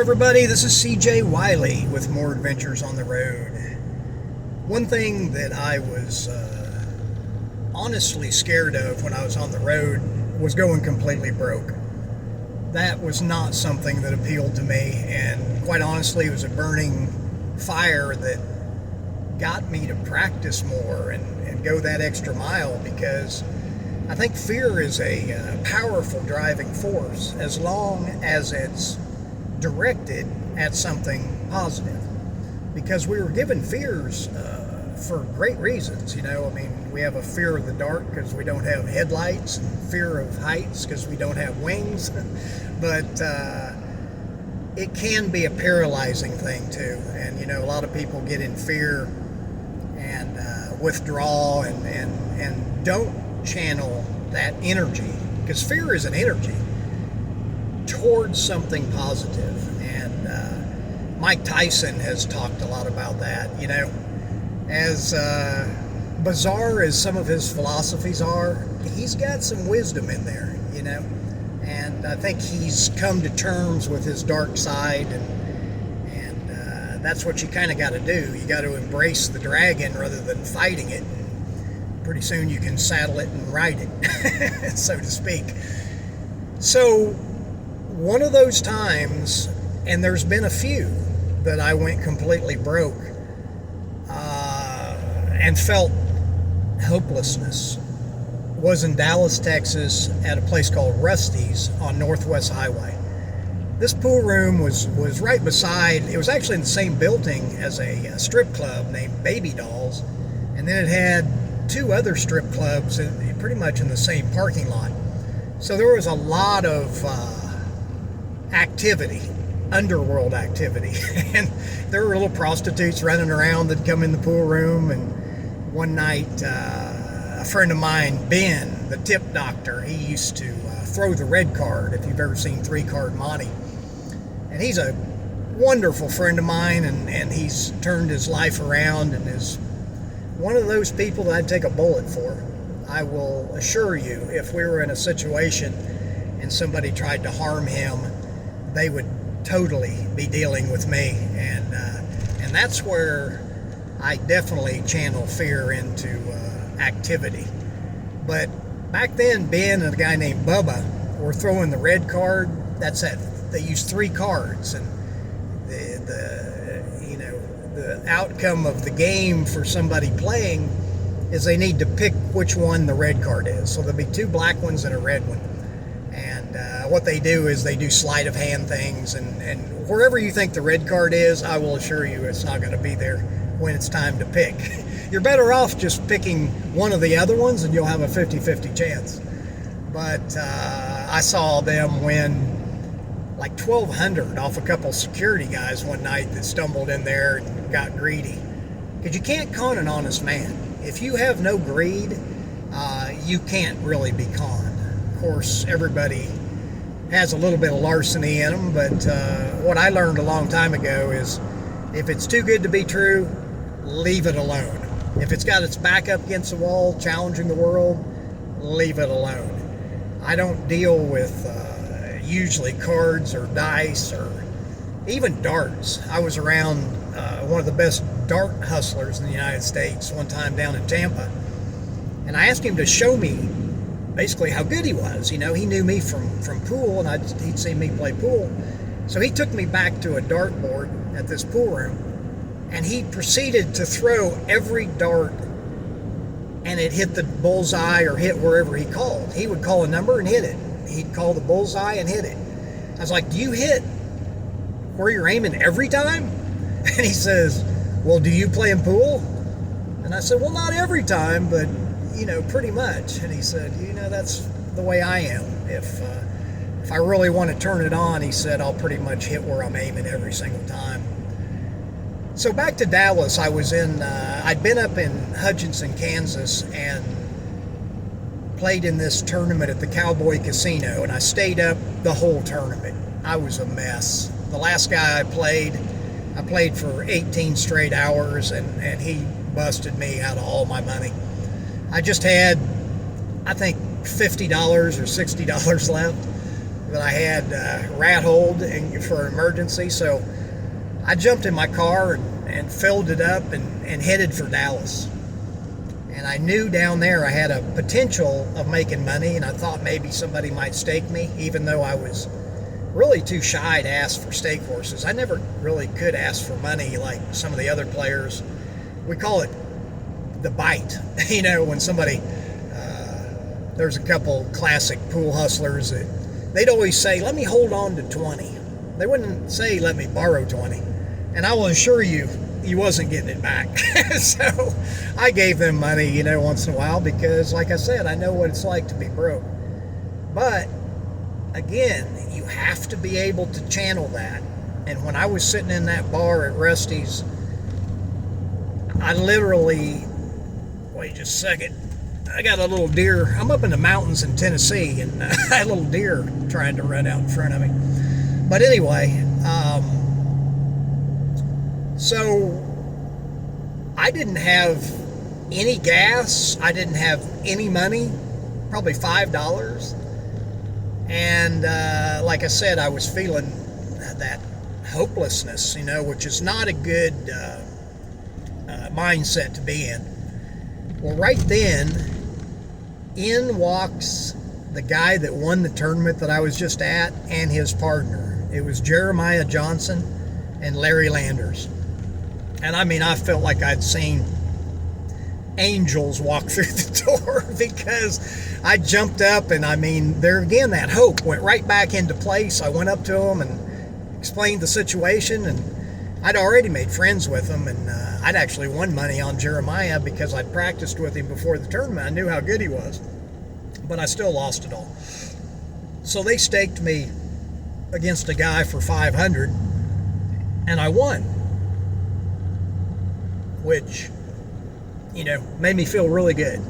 everybody, this is CJ Wiley with more adventures on the road. One thing that I was honestly scared of when I was on the road was going completely broke. That was not something that appealed to me, and quite honestly, it was a burning fire that got me to practice more and go that extra mile, because I think fear is a powerful driving force as long as it's directed at something positive. Because we were given fears for great reasons. We have a fear of the dark because we don't have headlights, and fear of heights because we don't have wings. But it can be a paralyzing thing too. And a lot of people get in fear and withdraw and don't channel that energy, because fear is an energy, towards something positive. And Mike Tyson has talked a lot about that. As bizarre as some of his philosophies are, he's got some wisdom in there, and I think he's come to terms with his dark side, and that's what you kind of got to do. You got to embrace the dragon rather than fighting it. Pretty soon you can saddle it and ride it, so to speak. So one of those times, and there's been a few, that I went completely broke and felt hopelessness, was in Dallas, Texas, at a place called Rusty's on Northwest Highway. This pool room was right beside, it was actually in the same building as a strip club named Baby Dolls, and then it had two other strip clubs pretty much in the same parking lot. So there was a lot of activity, underworld activity. And there were little prostitutes running around that come in the pool room. And one night, a friend of mine, Ben, the tip doctor, he used to throw the red card, if you've ever seen 3-Card Monte. And he's a wonderful friend of mine, and he's turned his life around and is one of those people that I'd take a bullet for. I will assure you, if we were in a situation and somebody tried to harm him, they would totally be dealing with me. And that's where I definitely channel fear into activity. But back then, Ben and a guy named Bubba were throwing the red card. That's it. They used 3 cards, and the outcome of the game for somebody playing is they need to pick which one the red card is. So there'll be 2 black ones and a red one. And what they do is they do sleight of hand things, and wherever you think the red card is, I will assure you it's not going to be there when it's time to pick. You're better off just picking one of the other ones, and you'll have a 50-50 chance. But I saw them win like $1,200 off a couple security guys one night that stumbled in there and got greedy. Because you can't con an honest man. If you have no greed, you can't really be conned. Of course, everybody has a little bit of larceny in them, but what I learned a long time ago is if it's too good to be true, leave it alone. If it's got its back up against the wall, challenging the world, leave it alone. I don't deal with usually cards or dice or even darts. I was around one of the best dart hustlers in the United States one time down in Tampa, and I asked him to show me basically how good he was. He knew me from pool, and he'd seen me play pool. So he took me back to a dartboard at this pool room, and he proceeded to throw every dart, and it hit the bullseye or hit wherever he called. He would call a number and hit it. He'd call the bullseye and hit it. I was like, do you hit where you're aiming every time? And he says, well, do you play in pool? And I said, well, not every time, but, pretty much. And he said, that's the way I am. If I really want to turn it on, he said, I'll pretty much hit where I'm aiming every single time. So back to Dallas, I'd been up in Hutchinson, Kansas, and played in this tournament at the Cowboy Casino, and I stayed up the whole tournament. I was a mess. The last guy I played for 18 straight hours, and he busted me out of all my money. I just had, I think, $50 or $60 left. It that I had rat holed for an emergency. So I jumped in my car and filled it up and headed for Dallas. And I knew down there I had a potential of making money, and I thought maybe somebody might stake me, even though I was really too shy to ask for stake horses. I never really could ask for money like some of the other players. We call it the bite. You know, when somebody, there's a couple classic pool hustlers that they'd always say, let me hold on to 20. They wouldn't say, let me borrow 20. And I will assure you, he wasn't getting it back. So I gave them money, you know, once in a while, because like I said, I know what it's like to be broke. But again, you have to be able to channel that. And when I was sitting in that bar at Rusty's, I literally, wait just a second, I got a little deer. I'm up in the mountains in Tennessee, and I had a little deer trying to run out in front of me. But anyway, so I didn't have any gas. I didn't have any money, probably $5. And like I said, I was feeling that hopelessness, you know, which is not a good mindset to be in. Well, right then, in walks the guy that won the tournament that I was just at and his partner. It was Jeremiah Johnson and Larry Landers. And I mean, I felt like I'd seen angels walk through the door, because I jumped up, and I mean, there again, that hope went right back into place. I went up to him and explained the situation, and I'd already made friends with him, and I'd actually won money on Jeremiah because I'd practiced with him before the tournament. I knew how good he was, but I still lost it all. So they staked me against a guy for 500, and I won, which, you know, made me feel really good.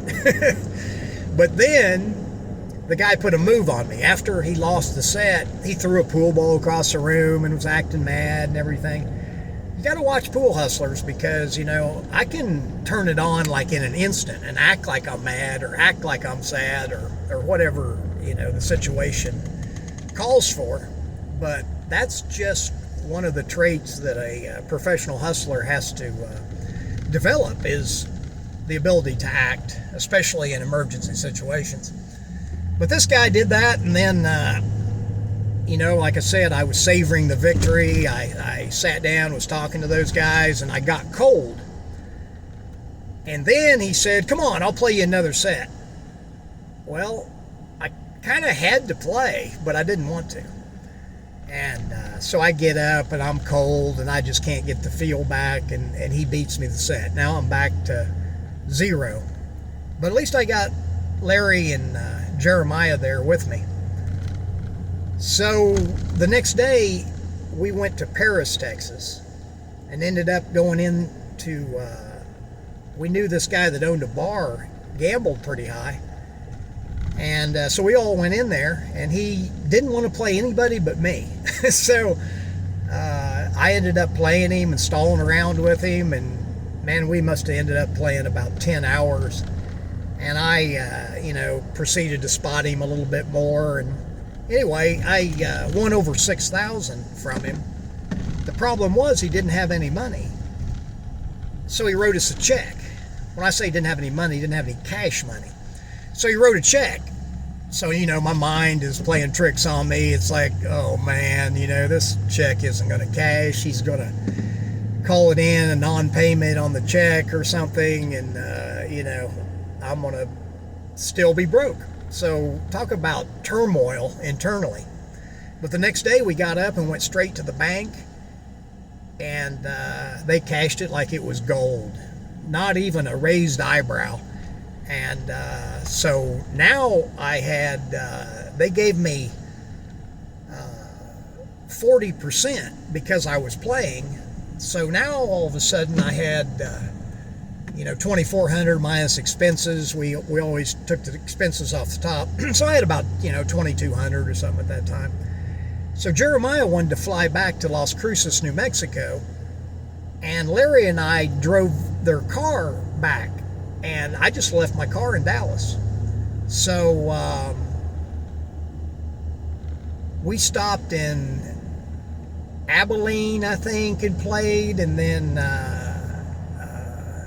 But then the guy put a move on me. After he lost the set, he threw a pool ball across the room and was acting mad and everything. You got to watch pool hustlers, because, you know, I can turn it on like in an instant and act like I'm mad or act like I'm sad or whatever, you know, the situation calls for. But that's just one of the traits that a professional hustler has to develop, is the ability to act, especially in emergency situations. But this guy did that, and then, you know, like I said, I was savoring the victory. I sat down, was talking to those guys, and I got cold. And then he said, come on, I'll play you another set. Well, I kind of had to play, but I didn't want to. And so I get up, and I'm cold, and I just can't get the feel back, and he beats me the set. Now I'm back to 0. But at least I got Larry and Jeremiah there with me. So the next day, we went to Paris, Texas, and ended up going into, we knew this guy that owned a bar, gambled pretty high. And so we all went in there, and he didn't want to play anybody but me. So I ended up playing him and stalling around with him, and man, we must have ended up playing about 10 hours. And I, you know, proceeded to spot him a little bit more. And anyway, I won over $6,000 from him. The problem was he didn't have any money. So he wrote us a check. When I say he didn't have any money, he didn't have any cash money. So he wrote a check. So, you know, my mind is playing tricks on me. It's like, oh man, you know, this check isn't going to cash. He's going to call it in a non-payment on the check or something, and you know, I'm going to still be broke. So talk about turmoil internally. But the next day we got up and went straight to the bank, and they cashed it like it was gold, not even a raised eyebrow. And so now I had, they gave me 40% because I was playing. So now all of a sudden I had, you know, $2,400 minus expenses. We always took the expenses off the top. So I had about, you know, $2,200 or something at that time. So Jeremiah wanted to fly back to Las Cruces, New Mexico, and Larry and I drove their car back, and I just left my car in Dallas. So we stopped in Abilene, I think, had played, and then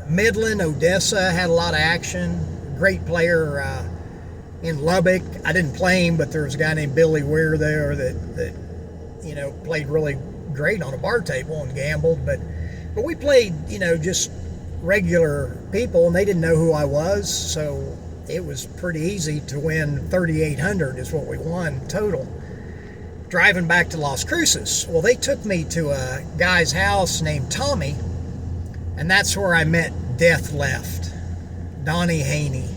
Midland, Odessa had a lot of action. Great player in Lubbock. I didn't play him, but there was a guy named Billy Weir there that played really great on a bar table and gambled. But we played, just regular people, and they didn't know who I was, so it was pretty easy to win. 3,800 is what we won total. Driving back to Las Cruces, well, they took me to a guy's house named Tommy, and that's where I met Death Left, Donnie Haney.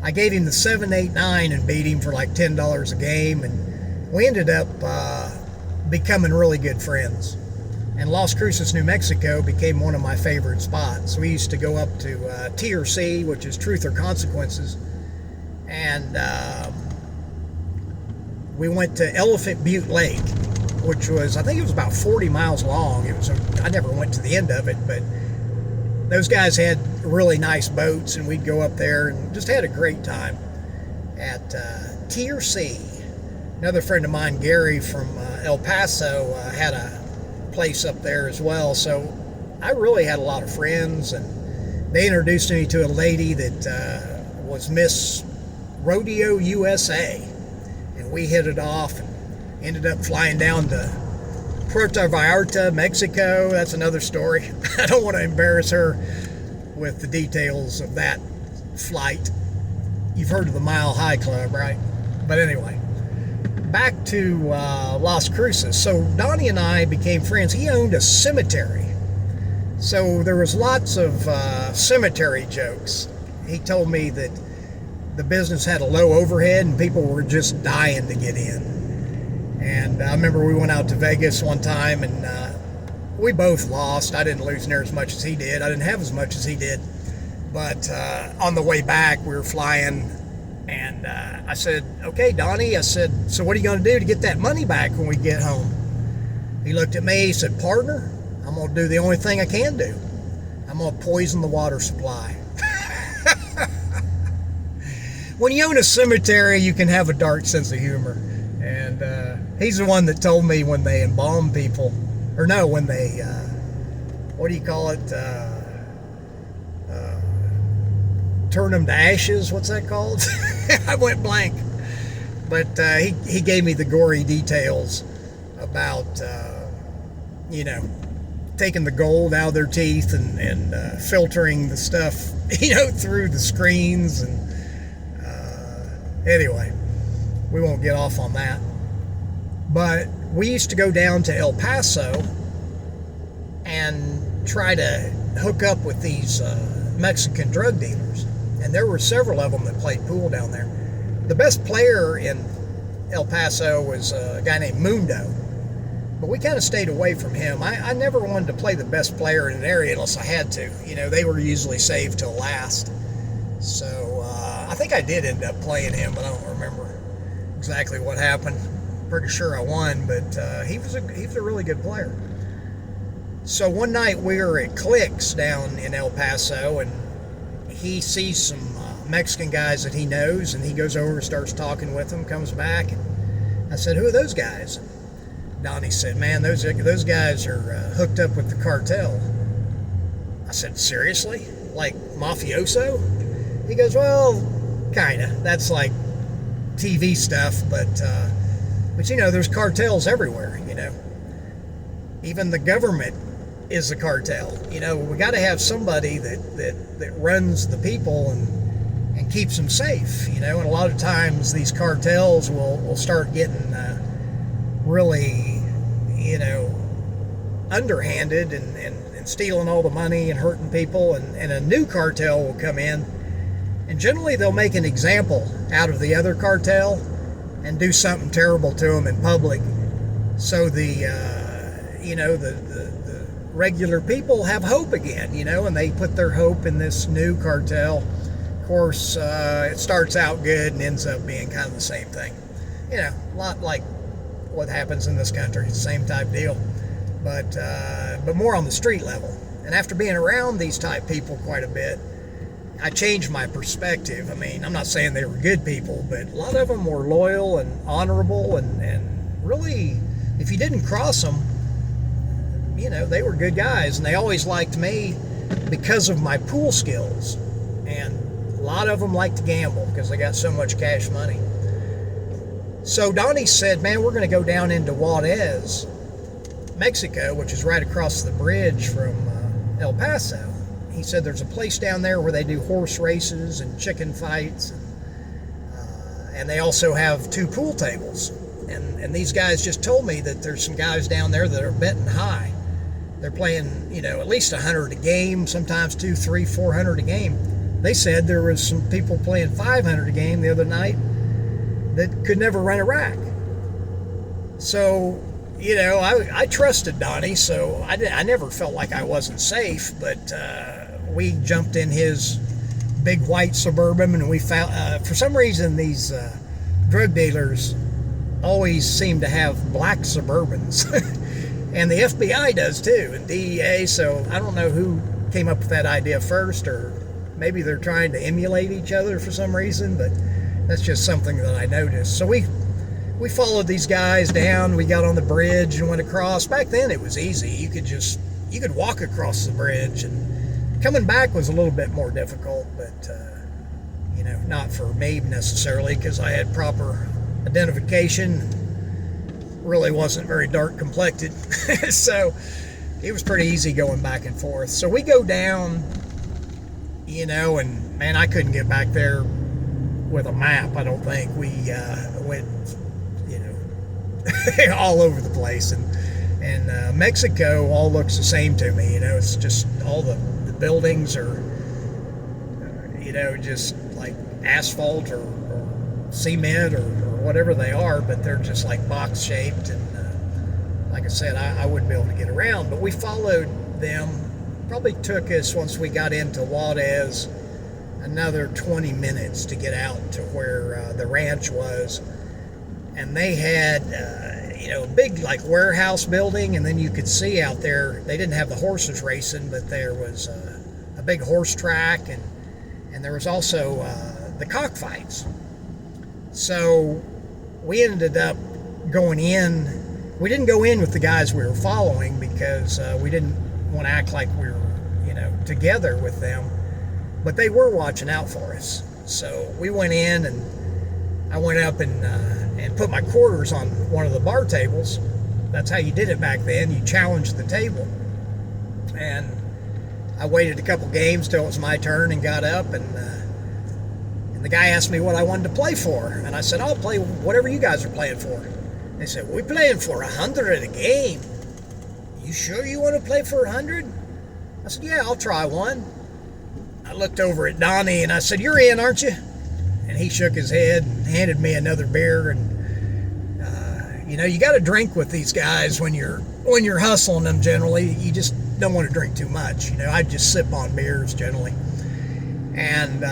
I gave him the 7-8-9 and beat him for like $10 a game, and we ended up becoming really good friends. And Las Cruces, New Mexico became one of my favorite spots. We used to go up to TRC, which is Truth or Consequences, and we went to Elephant Butte Lake, which was, I think it was about 40 miles long. I never went to the end of it, but those guys had really nice boats, and we'd go up there and just had a great time at TRC. Another friend of mine, Gary from El Paso, had a place up there as well. So I really had a lot of friends, and they introduced me to a lady that was Miss Rodeo USA. And we hit it off and ended up flying down to Puerto Vallarta, Mexico. That's another story. I don't want to embarrass her with the details of that flight. You've heard of the Mile High Club, right? But anyway, back to Las Cruces. So Donnie and I became friends. He owned a cemetery, so there was lots of cemetery jokes. He told me that the business had a low overhead and people were just dying to get in. And I remember we went out to Vegas one time, and we both lost. I didn't lose near as much as he did. I didn't have as much as he did. But on the way back, we were flying, and I said, okay, Donnie, I said, so what are you going to do to get that money back when we get home? He looked at me, he said, partner, I'm going to do the only thing I can do. I'm going to poison the water supply. When you own a cemetery, you can have a dark sense of humor. And he's the one that told me when they embalm people, or no, when they, what do you call it? Turn them to ashes. What's that called? I went blank. But he gave me the gory details about, taking the gold out of their teeth and filtering the stuff, through the screens. And anyway, we won't get off on that. But we used to go down to El Paso and try to hook up with these Mexican drug dealers. And there were several of them that played pool down there. The best player in El Paso was a guy named Mundo. But we kind of stayed away from him. I never wanted to play the best player in an area unless I had to. They were usually saved till last. So I think I did end up playing him, but I don't remember exactly what happened. Pretty sure I won, but he was a really good player. So one night we were at Clicks down in El Paso, and he sees some Mexican guys that he knows, and he goes over and starts talking with them, comes back, and I said, who are those guys? And Donnie said, man, those guys are hooked up with the cartel. I said, seriously? Like mafioso? He goes, well, kinda. That's like TV stuff, but there's cartels everywhere, Even the government is a cartel. We got to have somebody that runs the people and keeps them safe, And a lot of times these cartels will start getting really, underhanded and stealing all the money and hurting people, and a new cartel will come in, and generally they'll make an example out of the other cartel and do something terrible to them in public, so the regular people have hope again, and they put their hope in this new cartel. Of course, it starts out good and ends up being kind of the same thing. A lot like what happens in this country. It's the same type deal, but more on the street level. And after being around these type people quite a bit, I changed my perspective. I mean, I'm not saying they were good people, but a lot of them were loyal and honorable and really, if you didn't cross them, they were good guys, and they always liked me because of my pool skills. And a lot of them like to gamble because they got so much cash money. So Donnie said, man, we're going to go down into Juarez, Mexico, which is right across the bridge from El Paso. He said there's a place down there where they do horse races and chicken fights, and they also have 2 pool tables. And these guys just told me that there's some guys down there that are betting high. They're playing, at least 100 a game, sometimes 200, 300, 400 a game. They said there was some people playing 500 a game the other night that could never run a rack. So, I trusted Donnie, so I never felt like I wasn't safe, but we jumped in his big white Suburban, and we found, for some reason, these drug dealers always seem to have black Suburbans. And the FBI does too, and DEA, so I don't know who came up with that idea first, or maybe they're trying to emulate each other for some reason, but that's just something that I noticed. So we followed these guys down, we got on the bridge and went across. Back then it was easy, you could walk across the bridge, and coming back was a little bit more difficult, but not for me necessarily, because I had proper identification, really wasn't very dark complected. So it was pretty easy going back and forth. So we go down, and man, I couldn't get back there with a map. I don't think. We went all over the place, and Mexico all looks the same to me. It's just all the buildings are just like asphalt or cement or whatever they are, but they're just like box shaped, and like I said, I wouldn't be able to get around. But we followed them. Probably took us, once we got into Juarez, another 20 minutes to get out to where the ranch was. And they had a big like warehouse building, and then you could see out there, they didn't have the horses racing, but there was a big horse track, and there was also the cockfights. So we ended up going in. We didn't go in with the guys we were following because we didn't want to act like we were, together with them. But they were watching out for us. So we went in, and I went up and put my quarters on one of the bar tables. That's how you did it back then. You challenged the table. And I waited a couple games till it was my turn and got up, and the guy asked me what I wanted to play for, and I said, I'll play whatever you guys are playing for. They said, we're playing for 100 a game. You sure you want to play for 100? I said, yeah, I'll try one. I looked over at Donnie and I said, you're in, aren't you? And he shook his head and handed me another beer. And you got to drink with these guys when you're hustling them. Generally, you just don't want to drink too much. I just sip on beers generally. And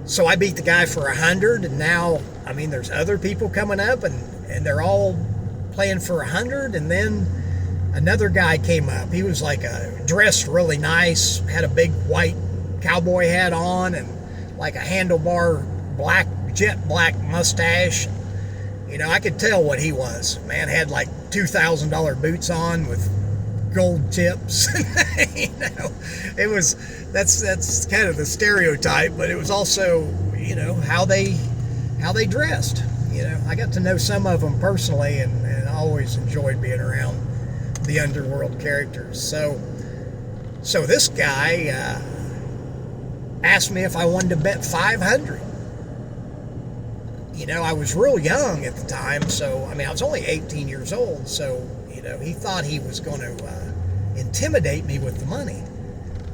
so I beat the guy for 100, and now, there's other people coming up, and they're all playing for 100, and then another guy came up. He was like dressed really nice, had a big white cowboy hat on, and like a handlebar jet black mustache. I could tell what he was. Man had like $2,000 boots on with gold tips. That's kind of the stereotype, but it was also, how they dressed. I got to know some of them personally, and I always enjoyed being around the underworld characters. So this guy asked me if I wanted to bet 500. I was real young at the time, so I was only 18 years old, so he thought he was going to intimidate me with the money.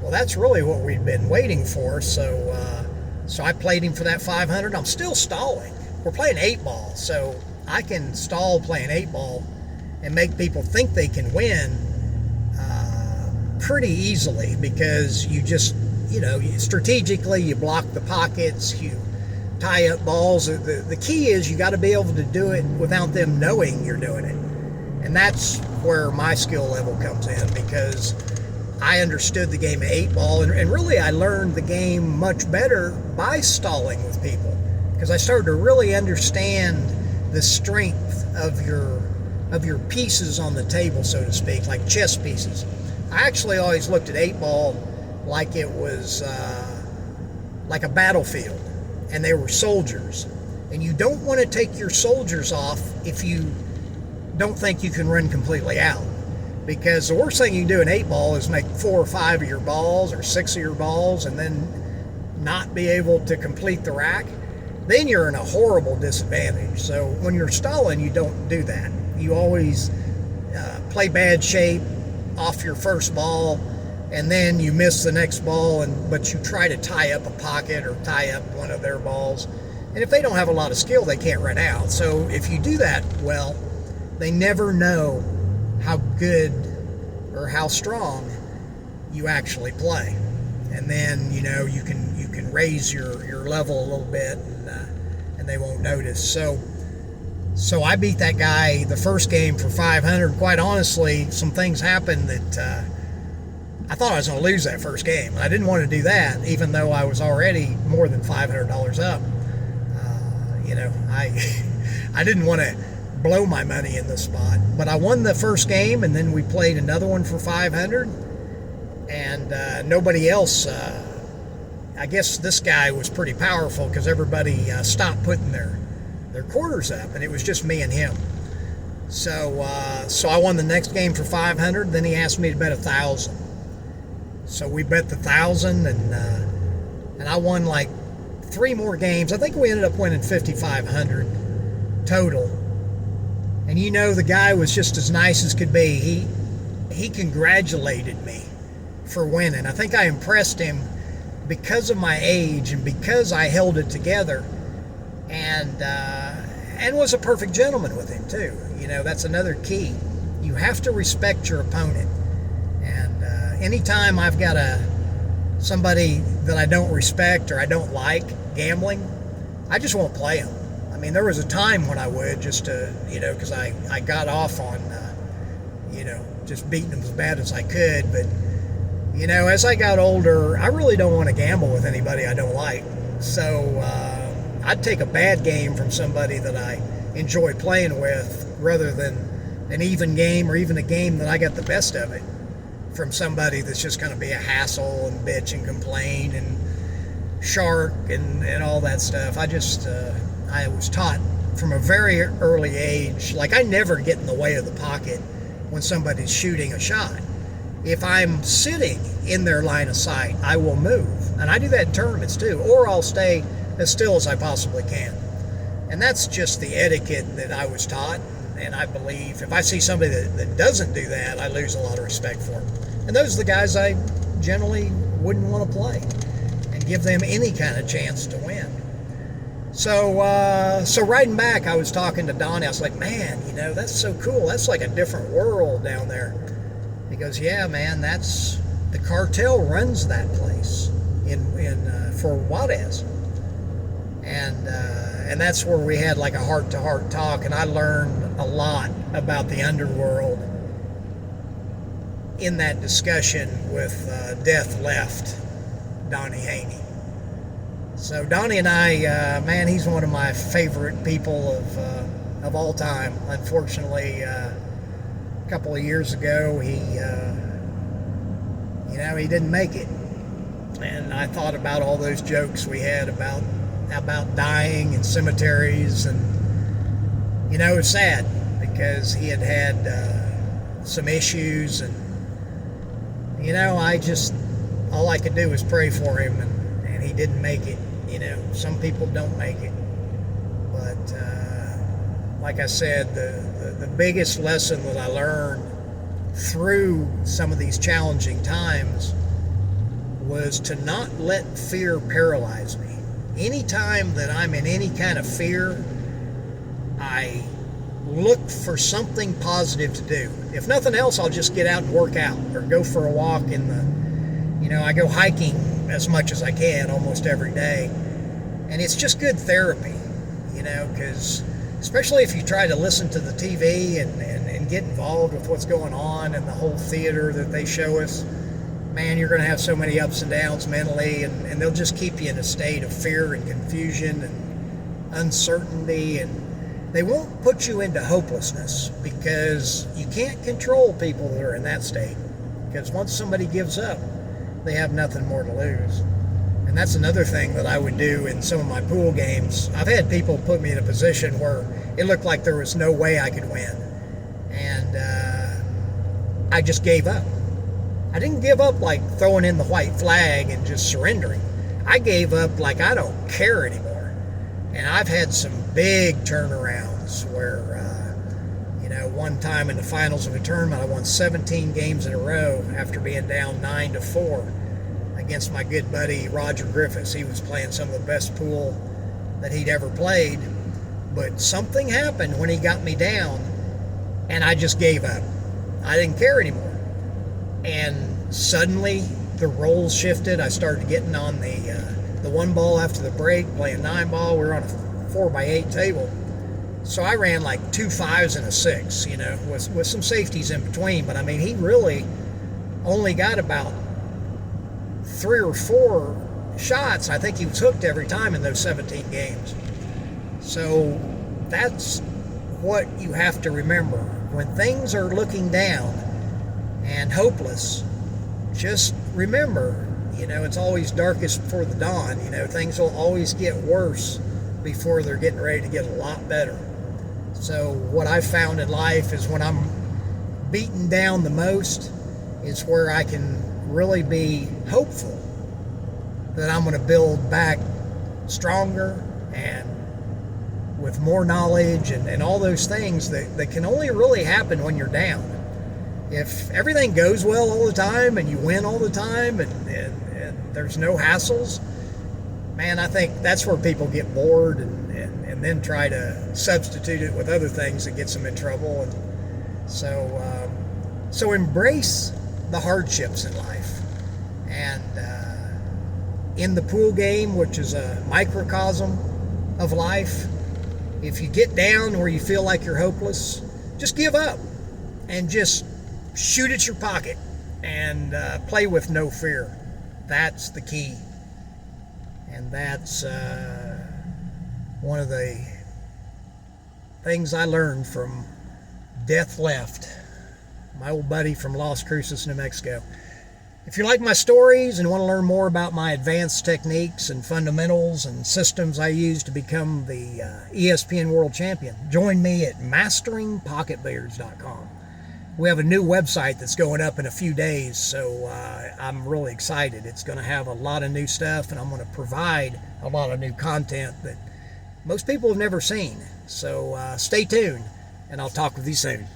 Well, that's really what we'd been waiting for, so I played him for that 500. I'm still stalling. We're playing 8-ball, so I can stall playing 8-ball and make people think they can win pretty easily, because you just, strategically you block the pockets, you tie up balls. The key is you got to be able to do it without them knowing you're doing it. And that's where my skill level comes in, because I understood the game of 8-ball, and really I learned the game much better by stalling with people, because I started to really understand the strength of your pieces on the table, so to speak, like chess pieces. I actually always looked at 8-ball like it was like a battlefield, and they were soldiers. And you don't want to take your soldiers off if you don't think you can run completely out. Because the worst thing you can do in 8-ball is make 4 or 5 of your balls or 6 of your balls and then not be able to complete the rack. Then you're in a horrible disadvantage. So when you're stalling, you don't do that. You always play bad shape off your first ball, and then you miss the next ball, but you try to tie up a pocket or tie up one of their balls. And if they don't have a lot of skill, they can't run out. So if you do that well, they never know how good or how strong you actually play. And then, you know, you can raise your level a little bit, and they won't notice. So I beat that guy the first game for 500. Quite honestly, some things happened that I thought I was going to lose that first game. I didn't want to do that, even though I was already more than $500 up. You know, I didn't want to blow my money in this spot, but I won the first game, and then we played another one for 500, and nobody else. I guess this guy was pretty powerful because everybody stopped putting their quarters up, and it was just me and him. So I won the next game for 500. Then he asked me to bet 1,000. So we bet the 1,000, and I won like 3 more games. I think we ended up winning 5,500 total. And you know, the guy was just as nice as could be. He congratulated me for winning. I think I impressed him because of my age and because I held it together, and was a perfect gentleman with him too. You know, that's another key. You have to respect your opponent. And anytime I've got somebody that I don't respect or I don't like gambling, I just won't play them. I mean, there was a time when I would, just to, you know, because I got off on, you know, just beating them as bad as I could. But, you know, as I got older, I really don't want to gamble with anybody I don't like. So I'd take a bad game from somebody that I enjoy playing with rather than an even game, or even a game that I got the best of it, from somebody that's just going to be a hassle and bitch and complain and shark and all that stuff. I was taught from a very early age, like, I never get in the way of the pocket when somebody's shooting a shot. If I'm sitting in their line of sight, I will move. And I do that in tournaments too, or I'll stay as still as I possibly can. And that's just the etiquette that I was taught. And I believe if I see somebody that doesn't do that, I lose a lot of respect for them. And those are the guys I generally wouldn't want to play and give them any kind of chance to win. So riding back, I was talking to Donnie. I was like, man, you know, that's so cool. That's like a different world down there. He goes, yeah, man, that's the cartel runs that place for Juarez. And that's where we had like a heart-to-heart talk, and I learned a lot about the underworld in that discussion with Death Left, Donnie Haney. So Donnie and I, man, he's one of my favorite people of all time. Unfortunately, a couple of years ago, he didn't make it. And I thought about all those jokes we had about dying in cemeteries, and you know, it's sad because he had some issues, and you know, all I could do was pray for him, and he didn't make it. You know, some people don't make it, but like I said, the biggest lesson that I learned through some of these challenging times was to not let fear paralyze me. Anytime that I'm in any kind of fear, I look for something positive to do. If nothing else, I'll just get out and work out or go for a walk I go hiking as much as I can almost every day. And it's just good therapy, you know, because especially if you try to listen to the TV and get involved with what's going on and the whole theater that they show us, man, you're going to have so many ups and downs mentally, and they'll just keep you in a state of fear and confusion and uncertainty. they won't put you into hopelessness, because you can't control people that are in that state. Because once somebody gives up, they have nothing more to lose. And that's another thing that I would do in some of my pool games. I've had people put me in a position where it looked like there was no way I could win. And I just gave up. I didn't give up like throwing in the white flag and just surrendering. I gave up like I don't care anymore. And I've had some big turnarounds where, one time in the finals of a tournament, I won 17 games in a row after being down 9-4 against my good buddy Roger Griffiths. He was playing some of the best pool that he'd ever played. But something happened when he got me down, and I just gave up. I didn't care anymore. And suddenly the roles shifted. I started getting on the 1 ball after the break, playing 9 ball. We were on a 4x8 table. So I ran like 2 5s and a 6, with some safeties in between. But I mean, he really only got about 3 or 4 shots. I think he was hooked every time in those 17 games. So that's what you have to remember. When things are looking down and hopeless, just remember, it's always darkest before the dawn. Things will always get worse before they're getting ready to get a lot better. So what I've found in life is when I'm beaten down the most is where I can really be hopeful that I'm going to build back stronger and with more knowledge and all those things that can only really happen when you're down. If everything goes well all the time and you win all the time and there's no hassles, man, I think that's where people get bored and then try to substitute it with other things that gets them in trouble. And so embrace the hardships in life. And in the pool game, which is a microcosm of life, if you get down where you feel like you're hopeless, just give up and just shoot at your pocket and play with no fear. That's the key. And that's one of the things I learned from Death Left, my old buddy from Las Cruces, New Mexico. If you like my stories and want to learn more about my advanced techniques and fundamentals and systems I use to become the ESPN World Champion, join me at masteringpocketbilliards.com. We have a new website that's going up in a few days, so I'm really excited. It's going to have a lot of new stuff, and I'm going to provide a lot of new content that most people have never seen. So stay tuned, and I'll talk with you soon.